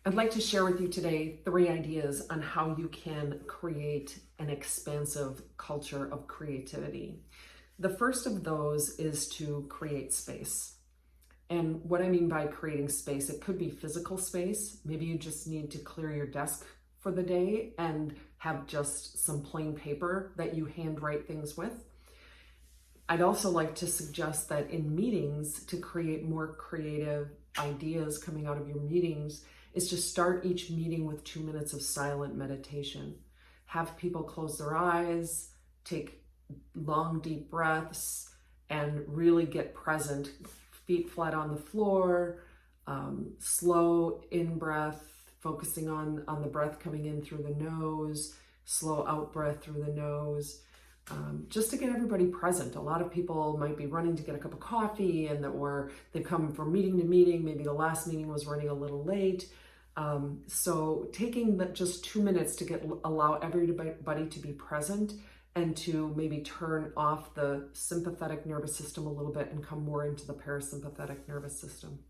I'd like to share with you today 3 ideas on how you can create an expansive culture of creativity. The first of those is to create space. And what I mean by creating space, it could be physical space. Maybe you just need to clear your desk for the day and have just some plain paper that you handwrite things with. I'd also like to suggest that in meetings, to create more creative ideas coming out of your meetings, is to start each meeting with 2 minutes of silent meditation. Have people close their eyes, take long, deep breaths, and really get present. Feet flat on the floor, slow in-breath, focusing on the breath coming in through the nose, slow out-breath through the nose, just to get everybody present. A lot of people might be running to get a cup of coffee or they've come from meeting to meeting. Maybe the last meeting was running a little late. So taking just 2 minutes to allow everybody to be present and to maybe turn off the sympathetic nervous system a little bit and come more into the parasympathetic nervous system.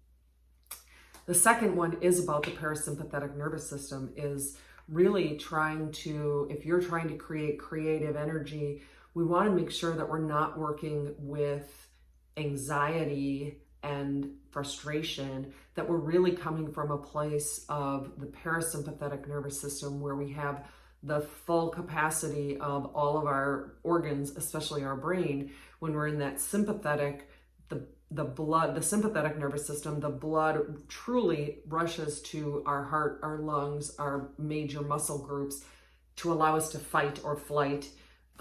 The second one is about the parasympathetic nervous system, is really trying to, if you're trying to create creative energy, we want to make sure that we're not working with anxiety and frustration, that we're really coming from a place of the parasympathetic nervous system where we have the full capacity of all of our organs, especially our brain. When we're in that sympathetic, the sympathetic nervous system, the blood truly rushes to our heart, our lungs, our major muscle groups to allow us to fight or flight.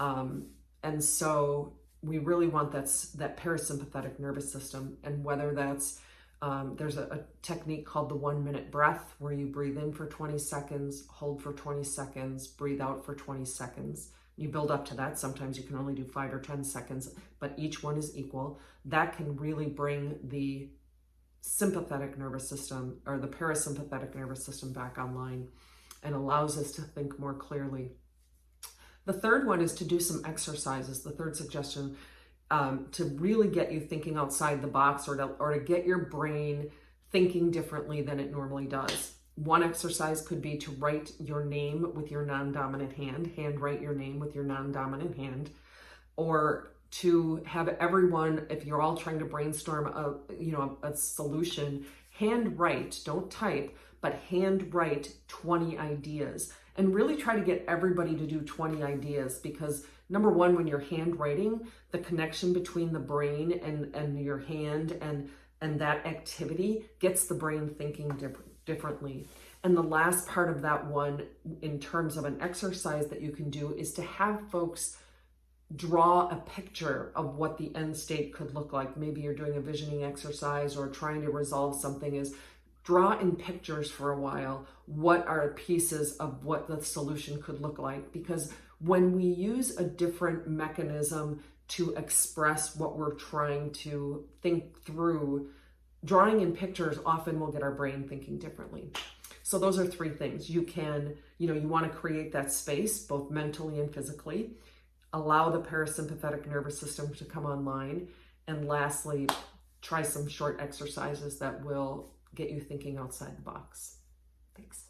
And so we really want that parasympathetic nervous system. And whether that's, there's a technique called the 1 minute breath, where you breathe in for 20 seconds, hold for 20 seconds, breathe out for 20 seconds. You build up to that. Sometimes you can only do 5 or 10 seconds, but each one is equal. That can really bring the sympathetic nervous system or the parasympathetic nervous system back online and allows us to think more clearly. The third one is to do some exercises. The third suggestion, to really get you thinking outside the box, or to get your brain thinking differently than it normally does. One exercise could be to write your name with your non-dominant hand, handwrite your name with your non-dominant hand, or to have everyone, if you're all trying to brainstorm a solution, handwrite, don't type, but handwrite 20 ideas, and really try to get everybody to do 20 ideas. Because number one, when you're handwriting, the connection between the brain and your hand and that activity gets the brain thinking differently. And the last part of that one, in terms of an exercise that you can do, is to have folks draw a picture of what the end state could look like. Maybe you're doing a visioning exercise or trying to resolve something, is draw in pictures for a while. What are pieces of what the solution could look like? Because when we use a different mechanism to express what we're trying to think through, drawing in pictures often will get our brain thinking differently. So those are 3 things. You want to create that space, both mentally and physically, allow the parasympathetic nervous system to come online, and lastly, try some short exercises that will get you thinking outside the box. Thanks.